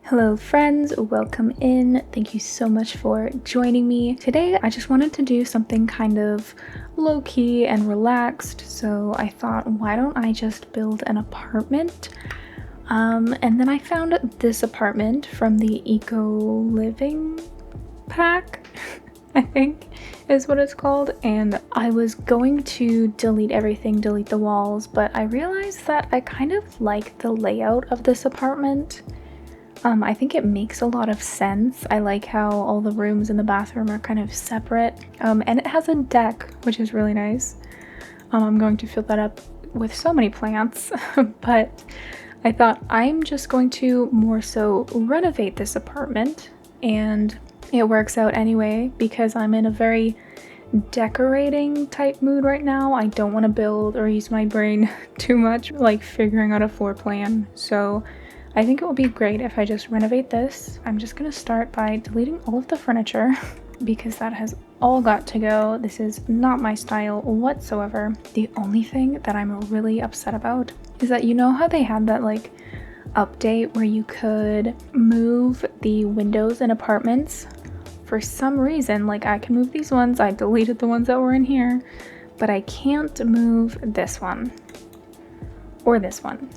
Hello friends, welcome in. Thank you so much for joining me. Today I just wanted to do something kind of low-key and relaxed, so I thought why don't I just build an apartment? And then I found this apartment from the Eco Living pack, I think is what it's called, and I was going to delete everything, delete the walls, but I realized that I kind of like the layout of this apartment. I think it makes a lot of sense. I like how all the rooms in the bathroom are kind of separate, and it has a deck, which is really nice. I'm going to fill that up with so many plants, but I thought I'm just going to more so renovate this apartment, and it works out anyway because I'm in a very decorating type mood right now. I don't want to build or use my brain too much, like figuring out a floor plan, so I think it will be great if I just renovate this. I'm just gonna start by deleting all of the furniture because that has all got to go. This is not my style whatsoever. The only thing that I'm really upset about is that, you know how they had that like update where you could move the windows in apartments? For some reason, like I can move these ones. I deleted the ones that were in here, but I can't move this one or this one.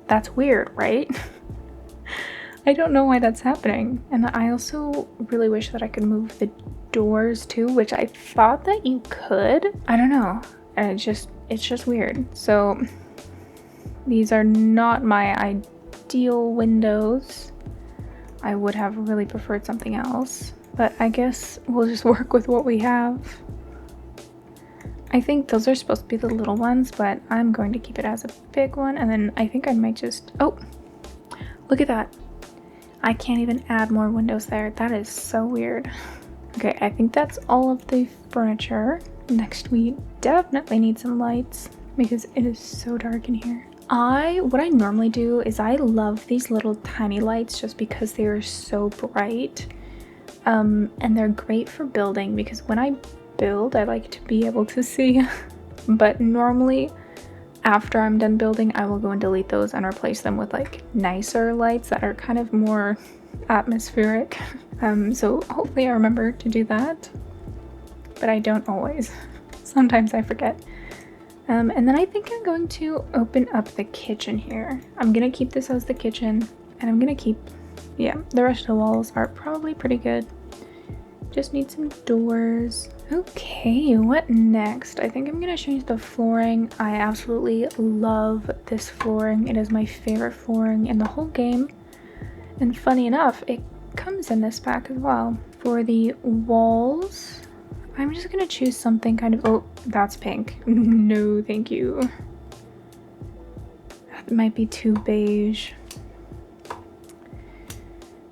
That's weird, right? I don't know why that's happening. And I also really wish that I could move the doors too, which I thought that you could. I don't know. And it's just weird. So these are not my ideal windows. I would have really preferred something else, but I guess we'll just work with what we have. I think those are supposed to be the little ones, but I'm going to keep it as a big one, and then I think I might just... Oh, look at that. I can't even add more windows there. That is so weird. Okay, I think that's all of the furniture. Next, we definitely need some lights because it is so dark in here. What I normally do is I love these little tiny lights just because they are so bright. And they're great for building because when I build, I like to be able to see, but normally after I'm done building, I will go and delete those and replace them with like nicer lights that are kind of more atmospheric. So hopefully I remember to do that, but I don't always. Sometimes I forget. And then I think I'm going to open up the kitchen here. I'm gonna keep this as the kitchen, and I'm gonna keep, yeah, the rest of the walls are probably pretty good. Just need some doors. Okay, what next? I think I'm gonna change the flooring. I absolutely love this flooring. It is my favorite flooring in the whole game. And funny enough, it comes in this pack as well. For the walls, I'm just gonna choose something kind of... Oh, that's pink. No, thank you. That might be too beige.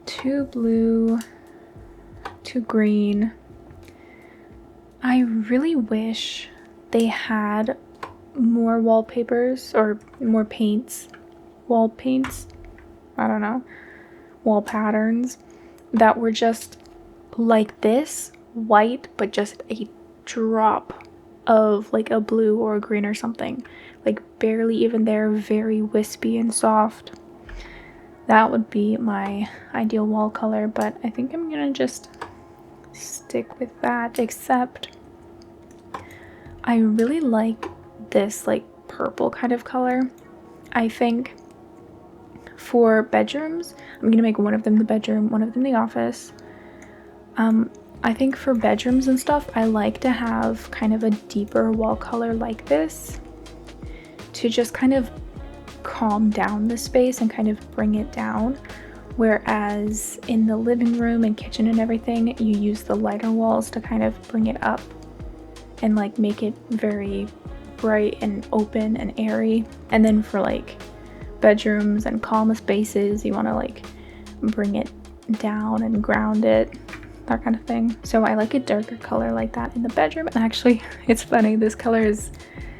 Too blue. Too green. I really wish they had more wallpapers or more paints. Wall paints? I don't know. Wall patterns that were just like this, white, but just a drop of like a blue or a green or something. Like barely even there, very wispy and soft. That would be my ideal wall color, but I think I'm gonna just stick with that, except I really like this like purple kind of color. I think for bedrooms, I'm gonna make one of them the bedroom, one of them the office. I think for bedrooms and stuff, I like to have kind of a deeper wall color like this to just kind of calm down the space and kind of bring it down. Whereas in the living room and kitchen and everything, you use the lighter walls to kind of bring it up and like make it very bright and open and airy. And then for like bedrooms and calm spaces, you want to like bring it down and ground it, that kind of thing. So I like a darker color like that in the bedroom. And actually, it's funny, this color is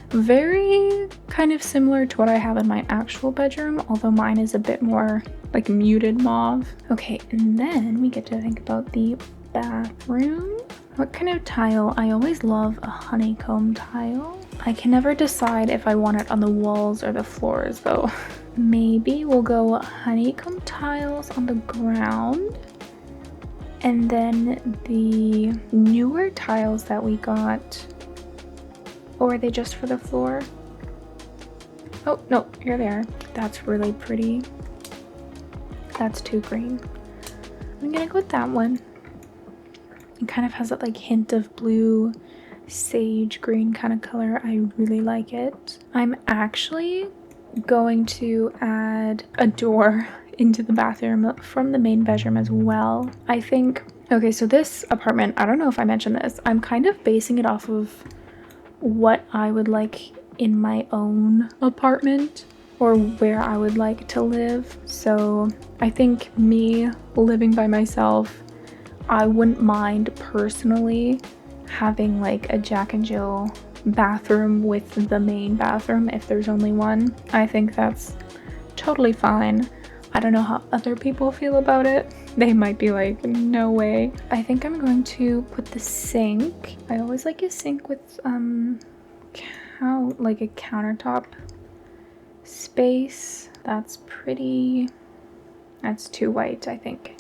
very kind of similar to what I have in my actual bedroom, although mine is a bit more like muted mauve. Okay, and then we get to think about the bathroom. What kind of tile? I always love a honeycomb tile. I can never decide if I want it on the walls or the floors though. maybe we'll go honeycomb tiles on the ground. And then the newer tiles that we got, or are they just for the floor? Oh, no, here they are. That's really pretty. That's too green. I'm gonna go with that one. It kind of has that like hint of blue, sage green kind of color. I really like it. I'm actually going to add a door into the bathroom from the main bedroom as well. I think, okay, so this apartment, I don't know if I mentioned this, I'm kind of basing it off of what I would like in my own apartment or where I would like to live. So I think me living by myself, I wouldn't mind personally having like a Jack and Jill bathroom with the main bathroom if there's only one. I think that's totally fine. I don't know how other people feel about it. They might be like, no way. I think I'm going to put the sink. I always like a sink with like a countertop space. That's too white, I think.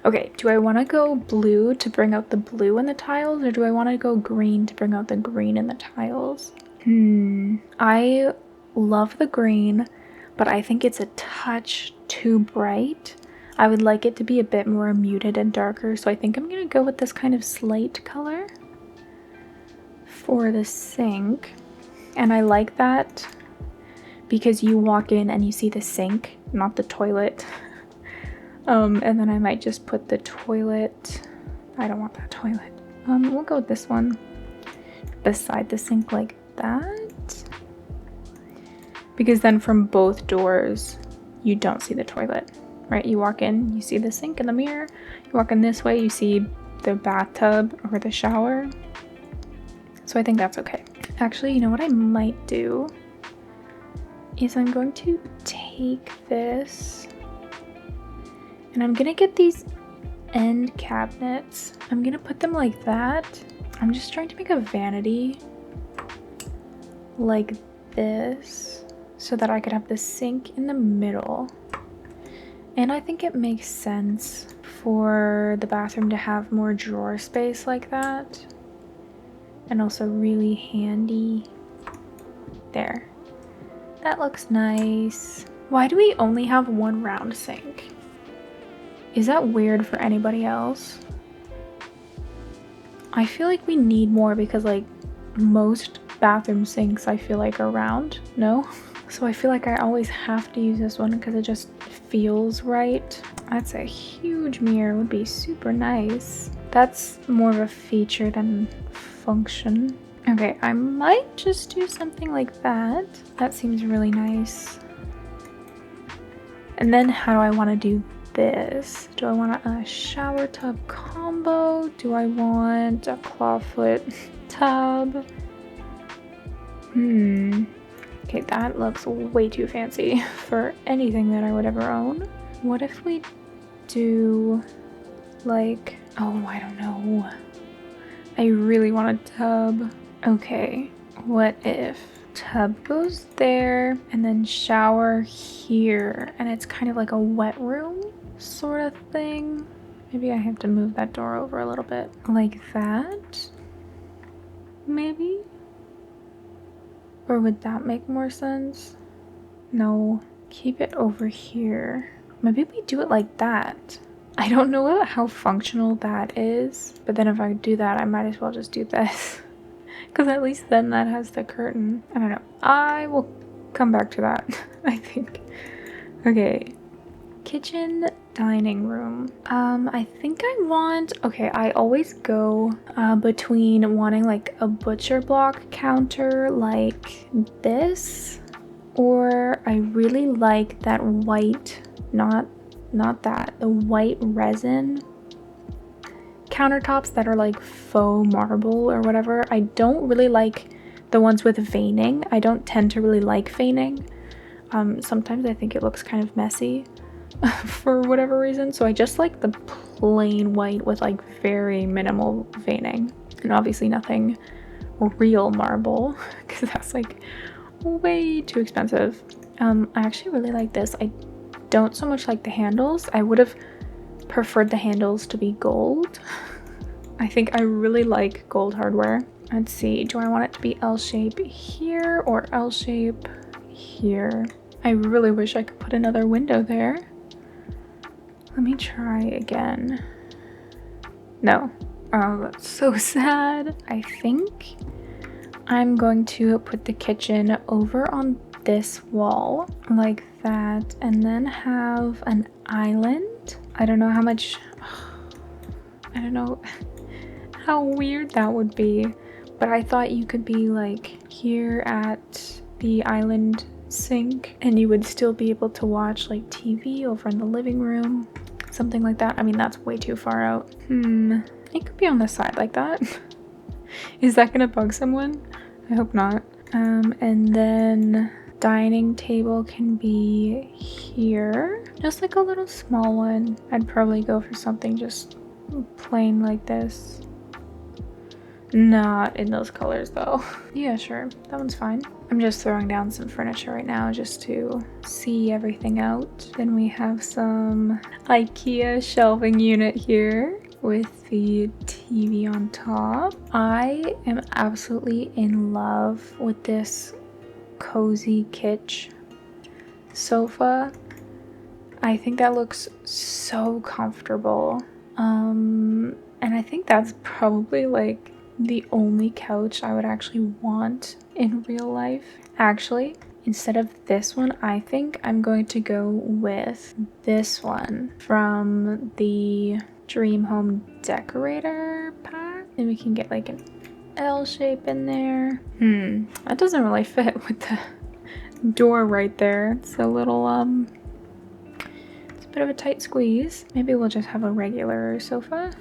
Okay, do I want to go blue to bring out the blue in the tiles, or do I want to go green to bring out the green in the tiles? I love the green, but I think it's a touch too bright. I would like it to be a bit more muted and darker, so I think I'm gonna go with this kind of slate color for the sink. And I like that because you walk in and you see the sink, not the toilet. And then I might just put the toilet, I don't want that toilet. We'll go with this one beside the sink like that. Because then from both doors, you don't see the toilet, right? You walk in, you see the sink and the mirror. You walk in this way, you see the bathtub or the shower. So I think that's okay. Actually, you know what I might do is I'm going to take this and I'm gonna get these end cabinets. I'm gonna put them like that. I'm just trying to make a vanity like this so that I could have the sink in the middle. And I think it makes sense for the bathroom to have more drawer space like that. And also really handy. There. That looks nice. Why do we only have one round sink? Is that weird for anybody else? I feel like we need more because like most bathroom sinks I feel like are round, no? So I feel like I always have to use this one because it just feels right. That's a huge mirror, would be super nice. That's more of a feature than function. Okay, I might just do something like that. That seems really nice. And then how do I want to do this? Do I want a shower tub combo? Do I want a clawfoot tub? Okay, that looks way too fancy for anything that I would ever own. What if we do like, oh, I don't know. I really want a tub. Okay, what if tub goes there and then shower here and it's kind of like a wet room sort of thing? Maybe I have to move that door over a little bit like that, maybe? Or would that make more sense? No, keep it over here. Maybe we do it like that. I don't know how functional that is, but then if I do that, I might as well just do this. Because at least then that has the curtain. I don't know. I will come back to that, I think. Okay. Kitchen, dining room. I think I want... Okay, I always go between wanting like a butcher block counter like this, or I really like that white, not that, the white resin countertops that are like faux marble or whatever. I don't really like the ones with veining. I don't tend to really like veining. Sometimes I think it looks kind of messy for whatever reason. So I just like the plain white with like very minimal veining, and obviously nothing real marble because that's like way too expensive. I actually really like this. I don't so much like the handles. I would have preferred the handles to be gold. I think I really like gold hardware. Let's see, do I want it to be L shape here or L shape here? I really wish I could put another window there. Let me try again. No. Oh, that's so sad. I think I'm going to put the kitchen over on this wall like that and then have an island. I don't know how much, I don't know how weird that would be, but I thought you could be like here at the island sink and you would still be able to watch like TV over in the living room, something like that. I mean, that's way too far out. It could be on the side like that. Is that gonna bug someone? I hope not. And then dining table can be here, just like a little small one. I'd probably go for something just plain like this. Not in those colors though. Yeah, sure, that one's fine. I'm just throwing down some furniture right now just to see everything out. Then we have some IKEA shelving unit here with the TV on top. I am absolutely in love with this cozy kitsch sofa. I think that looks so comfortable. And I think that's probably like the only couch I would actually want in real life. Actually, instead of this one, I think I'm going to go with this one from the Dream Home Decorator pack. And we can get like an L shape in there. That doesn't really fit with the door right there. It's a little, it's a bit of a tight squeeze. Maybe we'll just have a regular sofa.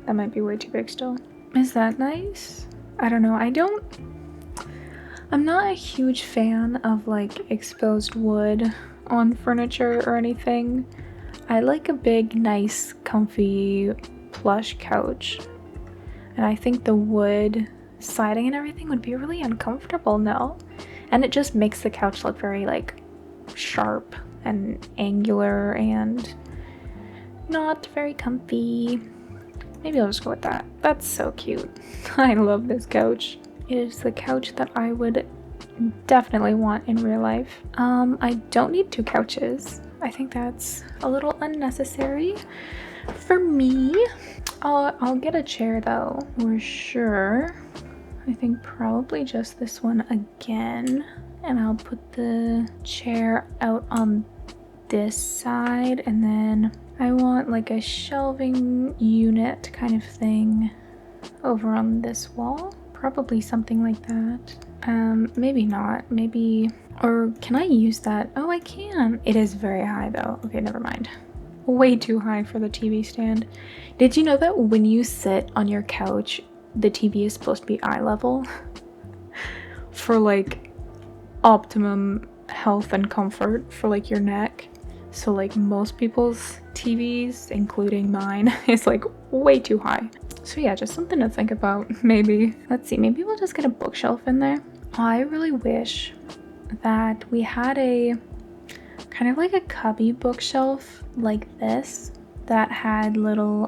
That might be way too big still. Is that nice? I don't know. I'm not a huge fan of like exposed wood on furniture or anything. I like a big, nice, comfy, plush couch. And I think the wood siding and everything would be really uncomfortable, no? And it just makes the couch look very like sharp and angular and not very comfy. Maybe I'll just go with that. That's so cute. I love this couch. It is the couch that I would definitely want in real life. I don't need two couches. I think that's a little unnecessary for me. I'll get a chair though, for sure. I think probably just this one again. And I'll put the chair out on this side, and then I want like a shelving unit kind of thing over on this wall. Probably something like that. Maybe not. Maybe, or can I use that? Oh, I can. It is very high though. Okay, never mind. Way too high for the TV stand. Did you know that when you sit on your couch, the TV is supposed to be eye level? For like optimum health and comfort for like your neck. So like most people's TVs, including mine, is like way too high. So yeah, just something to think about maybe. Let's see, maybe we'll just get a bookshelf in there. I really wish that we had a kind of like a cubby bookshelf like this that had little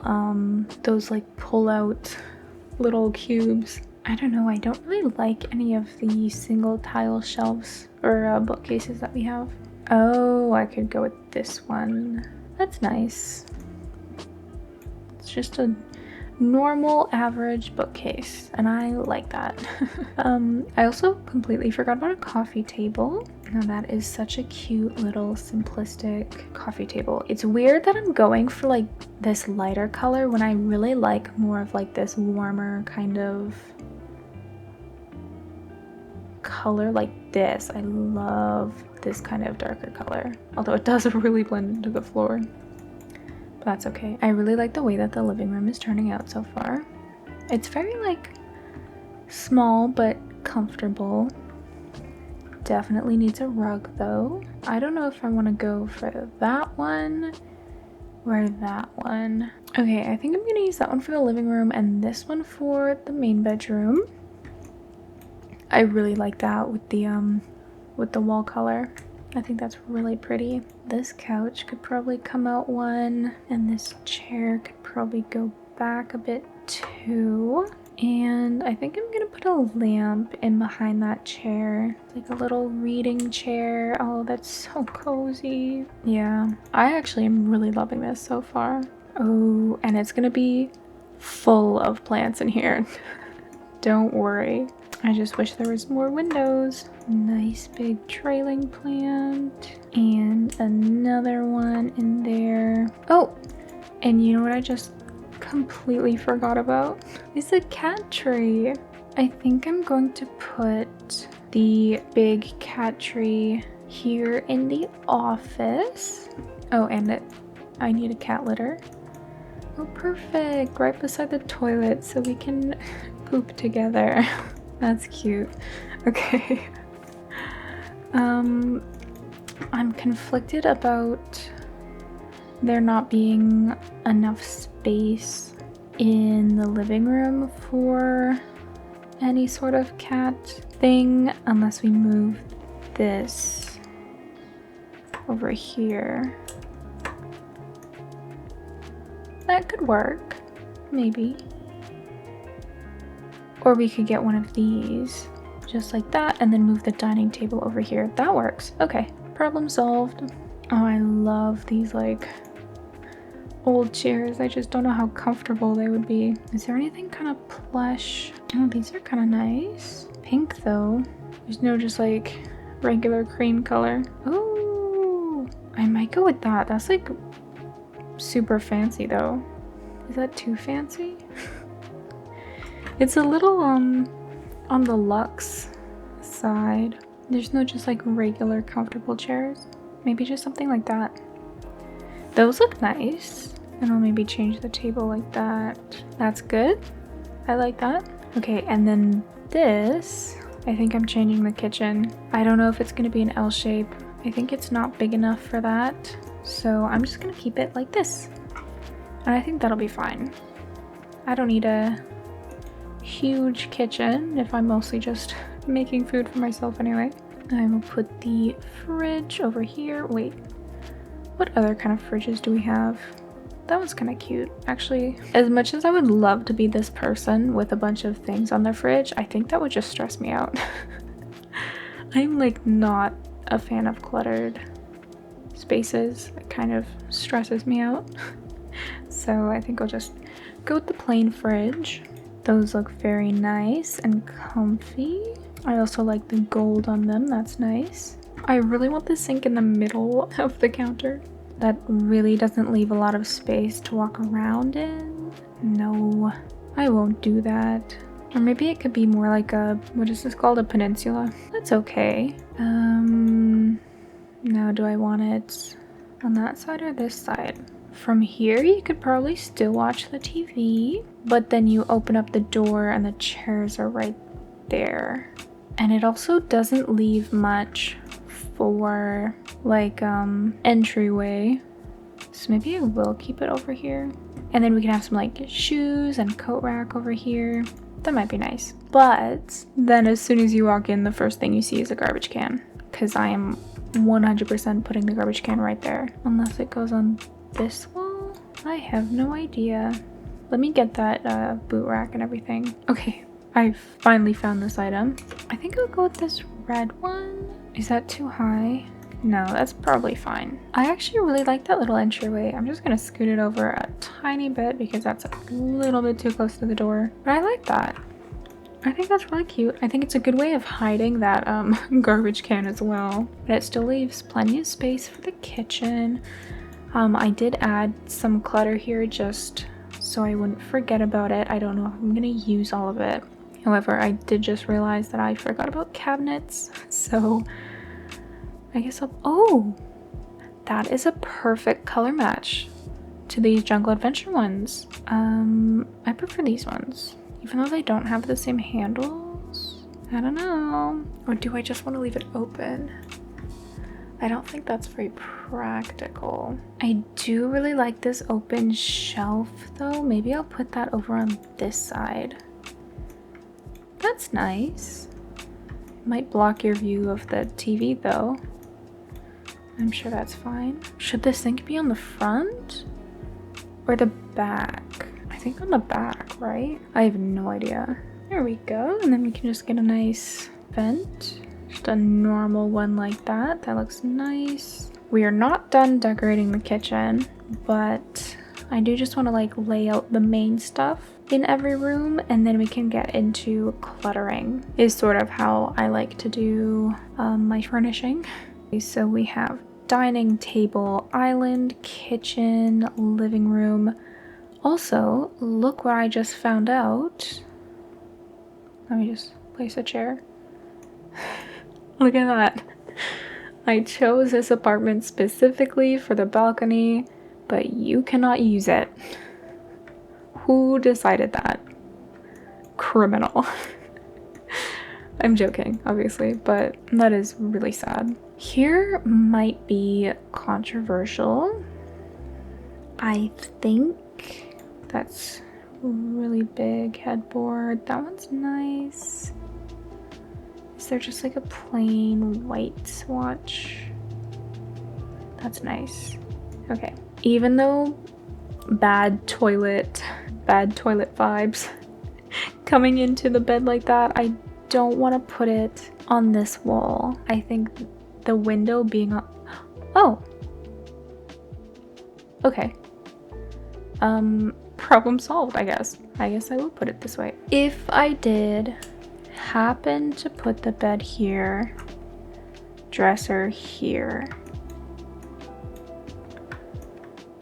those like pull out little cubes. I don't know, I don't really like any of the single tile shelves or bookcases that we have. Oh, I could go with this one. That's nice. It's just a normal average bookcase and I like that. I also completely forgot about a coffee table. Now that is such a cute little simplistic coffee table. It's weird that I'm going for like this lighter color when I really like more of like this warmer kind of color like this. I love this kind of darker color, although it does really blend into the floor. But that's okay. I really like the way that the living room is turning out so far. It's very like small but comfortable. Definitely needs a rug though. I don't know if I want to go for that one or that one. Okay, I think I'm gonna use that one for the living room and this one for the main bedroom. I really like that with the wall color. I think that's really pretty. This couch could probably come out one, and this chair could probably go back a bit too. And I think I'm gonna put a lamp in behind that chair. It's like a little reading chair. Oh, that's so cozy. Yeah, I actually am really loving this so far. Oh, and it's gonna be full of plants in here. Don't worry. I just wish there was more windows. Nice big trailing plant. And another one in there. Oh, and you know what I just completely forgot about? Is a cat tree. I think I'm going to put the big cat tree here in the office. Oh, and I need a cat litter. Oh, perfect. Right beside the toilet so we can poop together. That's cute. Okay. I'm conflicted about there not being enough space in the living room for any sort of cat thing unless we move this over here. That could work, maybe. Or we could get one of these, just like that, and then move the dining table over here. That works. Okay, problem solved. Oh, I love these like old chairs. I just don't know how comfortable they would be. Is there anything kind of plush? Oh, these are kind of nice. Pink though. There's no just like regular cream color. Oh, I might go with that. That's like super fancy though. Is that too fancy? It's a little on the luxe side. There's no just like regular comfortable chairs. Maybe just something like that. Those look nice. And I'll maybe change the table like that. That's good. I like that. Okay, and then this, I think I'm changing the kitchen. I don't know if it's gonna be an L shape. I think it's not big enough for that. So I'm just gonna keep it like this. And I think that'll be fine. I don't need a huge kitchen if I'm mostly just making food for myself anyway. I will put the fridge over here. Wait, what other kind of fridges do we have? That one's kind of cute. Actually, as much as I would love to be this person with a bunch of things on their fridge, I think that would just stress me out. I'm like not a fan of cluttered spaces. It kind of stresses me out. So I think I'll just go with the plain fridge. Those look very nice and comfy. I also like the gold on them. That's nice. I really want the sink in the middle of the counter. That really doesn't leave a lot of space to walk around in. No, I won't do that. Or maybe it could be more like a, what is this called? A peninsula. That's okay. Now do I want it on that side or this side? From here, you could probably still watch the TV, but then you open up the door and the chairs are right there. And it also doesn't leave much for like entryway. So maybe I will keep it over here. And then we can have some like shoes and coat rack over here. That might be nice. But then as soon as you walk in, the first thing you see is a garbage can. Because I am 100% putting the garbage can right there. Unless it goes on this wall? I have no idea. Let me get that boot rack and everything. Okay, I finally found this item. I think I'll go with this red one. Is that too high? No, that's probably fine. I actually really like that little entryway. I'm just gonna scoot it over a tiny bit because that's a little bit too close to the door. But I like that. I think that's really cute. I think it's a good way of hiding that garbage can as well. But it still leaves plenty of space for the kitchen. I did add some clutter here just so I wouldn't forget about it. I don't know if I'm gonna use all of it. However, I did just realize that I forgot about cabinets. So I guess oh, that is a perfect color match to these Jungle Adventure ones. I prefer these ones. Even though they don't have the same handles. I don't know. Or do I just want to leave it open? I don't think that's very practical. I do really like this open shelf though. Maybe I'll put that over on this side. That's nice. Might block your view of the TV though. I'm sure that's fine. Should the sink be on the front or the back? I think on the back, right? I have no idea. There we go. And then we can just get a nice vent. Just a normal one like that. That looks nice. We are not done decorating the kitchen, but I do just want to like lay out the main stuff in every room, and then we can get into cluttering is sort of how I like to do my furnishing. So we have dining table, island, kitchen, living room. Also, look what I just found out. Let me just place a chair. Look at that. I chose this apartment specifically for the balcony, but you cannot use it. Who decided that? Criminal. I'm joking, obviously, but that is really sad. Here might be controversial. I think that's really big headboard. That one's nice. Is there just like a plain white swatch? That's nice. Okay. Even though bad toilet vibes coming into the bed like that, I don't want to put it on this wall. I think the window being on... Oh. Okay. Problem solved, I guess. I guess I will put it this way. If I did happen to put the bed here, dresser here,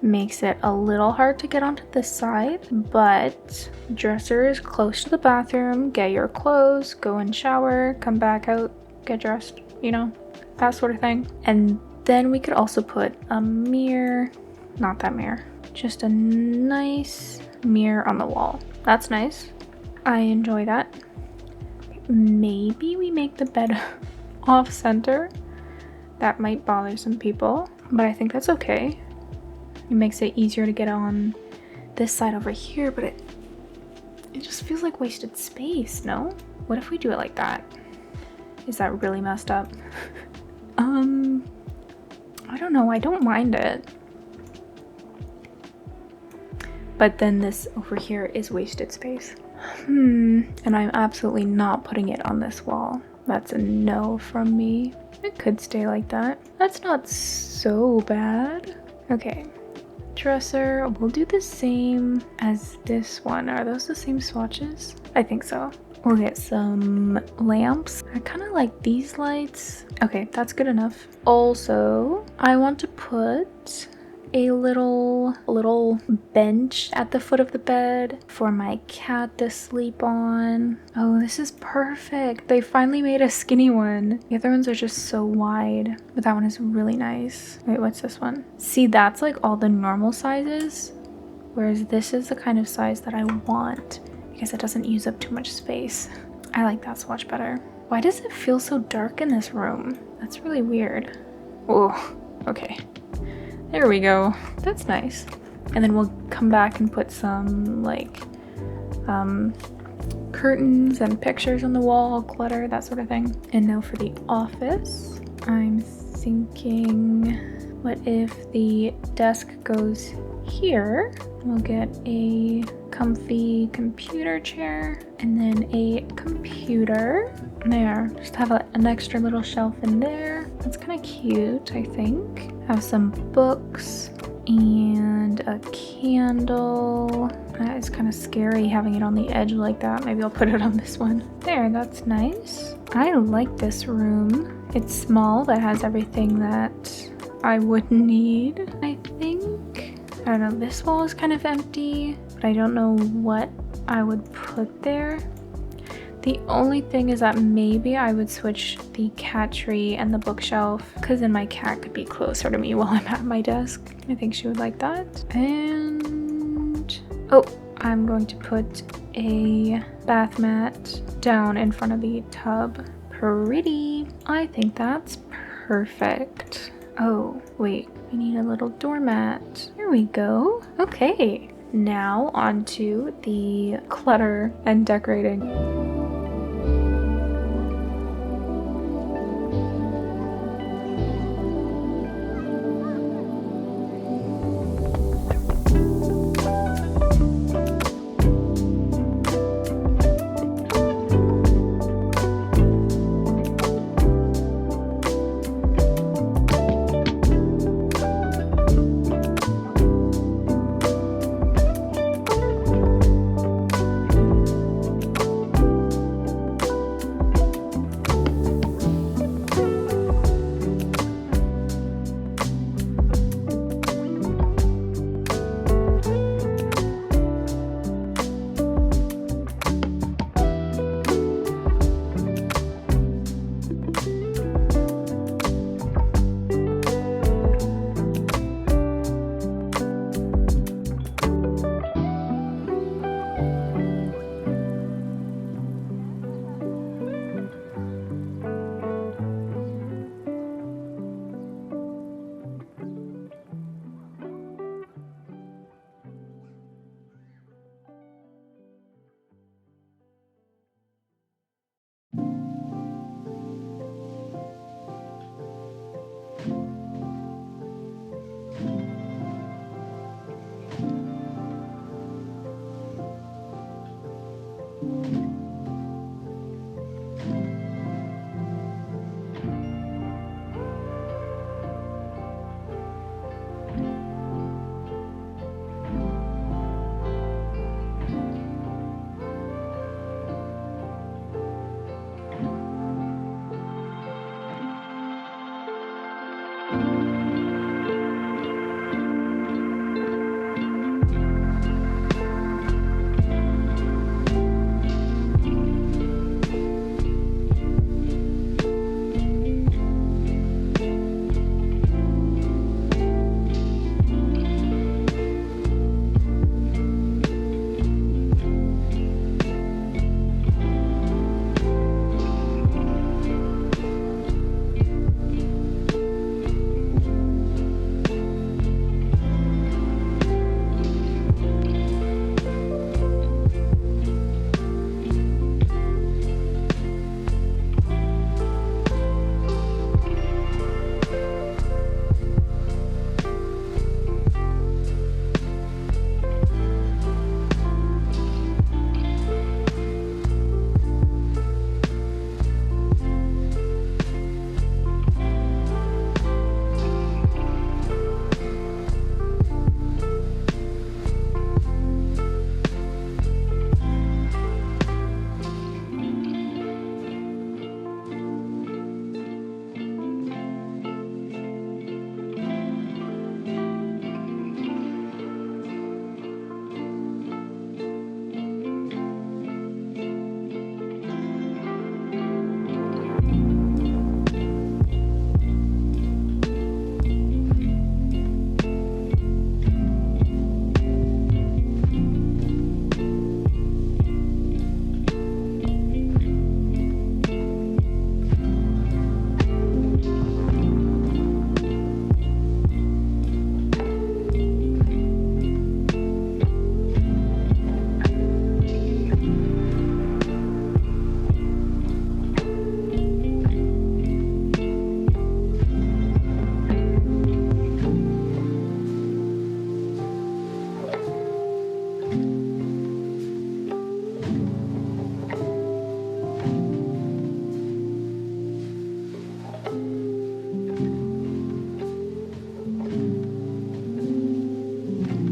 makes it a little hard to get onto this side, but dresser is close to the bathroom. Get your clothes, go and shower, come back out, get dressed, you know, that sort of thing. And then we could also put a mirror, not that mirror, just a nice mirror on the wall. That's nice. I enjoy that. Maybe we make the bed off center. That might bother some people, but I think that's okay. It makes it easier to get on this side over here, but it just feels like wasted space, no? What if we do it like that? Is that really messed up? I don't know, I don't mind it. But then this over here is wasted space. And I'm absolutely not putting it on this wall. That's a no from me. It could stay like that. That's not so bad. Okay. Dresser, we'll do the same as this one. Are those the same swatches? I think so. We'll get some lamps. I kind of like these lights. Okay, that's good enough. Also, I want to put a little bench at the foot of the bed for my cat to sleep on. Oh, this is perfect. They finally made a skinny one. The other ones are just so wide, but that one is really nice. Wait, what's this one? See, that's like all the normal sizes, whereas this is the kind of size that I want because it doesn't use up too much space. I like that swatch better. Why does it feel so dark in this room? That's really weird. Oh, okay. There we go. That's nice. And then we'll come back and put some like curtains and pictures on the wall, clutter, that sort of thing. And now for the office, I'm thinking, what if the desk goes here? We'll get a comfy computer chair and then a computer. There, just have an extra little shelf in there. That's kind of cute, I think. Have some books and a candle. That is kind of scary having it on the edge like that. Maybe I'll put it on this one. There, that's nice. I like this room. It's small, but has everything that I would need, I think. I don't know, this wall is kind of empty, but I don't know what I would put there. The only thing is that maybe I would switch the cat tree and the bookshelf, because then my cat could be closer to me while I'm at my desk. I think she would like that. And oh, I'm going to put a bath mat down in front of the tub. Pretty. I think that's perfect. Oh, wait, we need a little doormat. Here we go. Okay, now onto the clutter and decorating.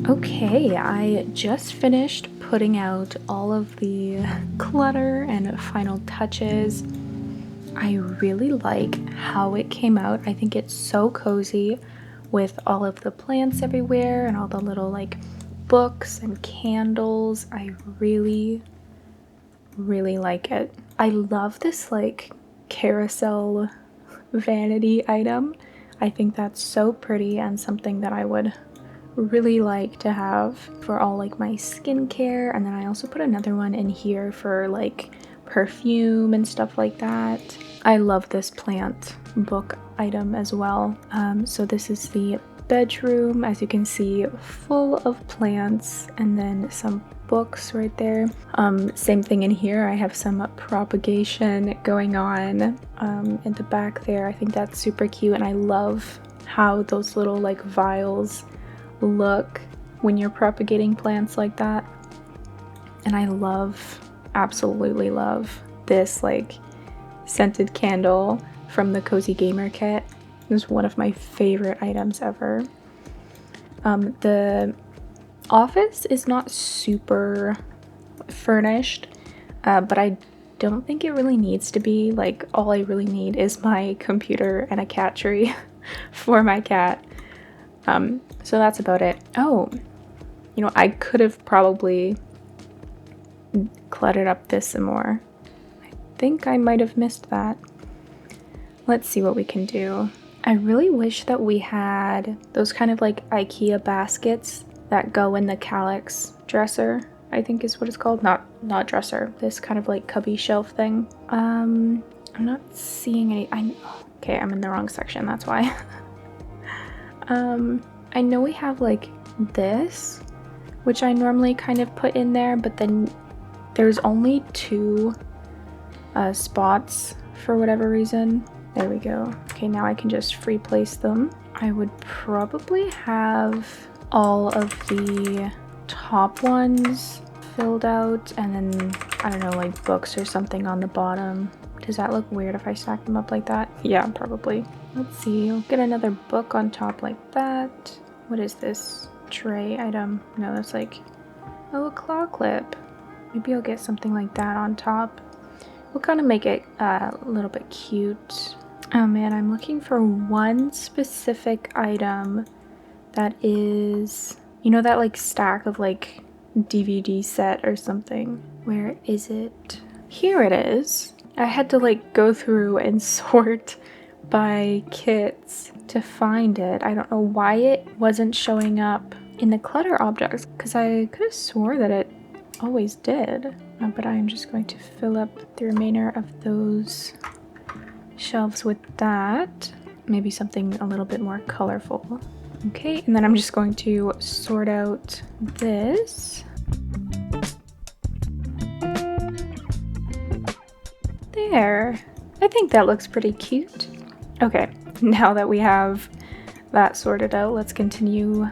Okay, I just finished putting out all of the clutter and final touches. I really like how it came out. I think it's so cozy with all of the plants everywhere and all the little like books and candles. I really like it. I love this like carousel vanity item. I think that's so pretty and something that I would really like to have for all like my skincare. And then I also put another one in here for like perfume and stuff like that. I love this plant book item as well. So this is the bedroom, as you can see, full of plants and then some books right there. Same thing in here. I have some propagation going on in the back there. I think that's super cute, and I love how those little like vials look when you're propagating plants like that. And I absolutely love this like scented candle from the Cozy Gamer kit. It's one of my favorite items ever. The office is not super furnished, but I don't think it really needs to be. Like, all I really need is my computer and a cat tree for my cat. So that's about it. Oh, you know, I could have probably cluttered up this some more. I think I might have missed that. Let's see what we can do. I really wish that we had those kind of like IKEA baskets that go in the calyx dresser, I think is what it's called. Not dresser, this kind of like cubby shelf thing. I'm not seeing any. Okay, I'm in the wrong section, that's why. I know we have like this, which I normally kind of put in there, but then there's only 2 spots for whatever reason. There we go. Okay, now I can just free place them. I would probably have all of the top ones filled out, and then, I don't know, like books or something on the bottom. Does that look weird if I stack them up like that? Yeah, probably. Let's see, I'll get another book on top like that. What is this? Tray item? No, that's like, oh, a claw clip. Maybe I'll get something like that on top. We'll kind of make it a little bit cute. Oh man, I'm looking for one specific item that is, you know, that like stack of like DVD set or something. Where is it? Here it is. I had to like go through and sort by kits to find it. I don't know why it wasn't showing up in the clutter objects, because I could have swore that it always did. But I'm just going to fill up the remainder of those shelves with that. Maybe something a little bit more colorful. Okay, and then I'm just going to sort out this. There. I think that looks pretty cute. Okay, now that we have that sorted out, let's continue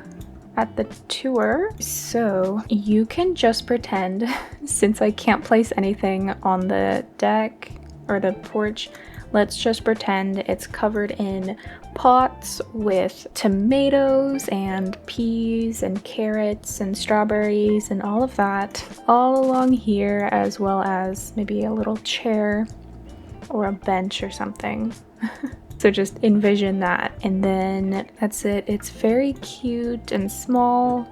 at the tour. So you can just pretend, since I can't place anything on the deck or the porch, let's just pretend it's covered in pots with tomatoes and peas and carrots and strawberries and all of that all along here, as well as maybe a little chair or a bench or something. So just envision that, and then that's it. It's very cute and small.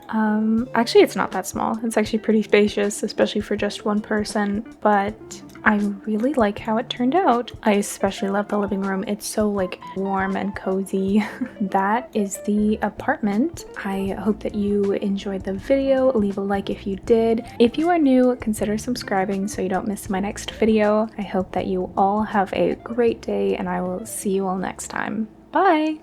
Actually, it's not that small. It's actually pretty spacious, especially for just one person, but I really like how it turned out. I especially love the living room. It's so like warm and cozy. That is the apartment. I hope that you enjoyed the video. Leave a like if you did. If you are new, consider subscribing so you don't miss my next video. I hope that you all have a great day, and I will see you all next time. Bye!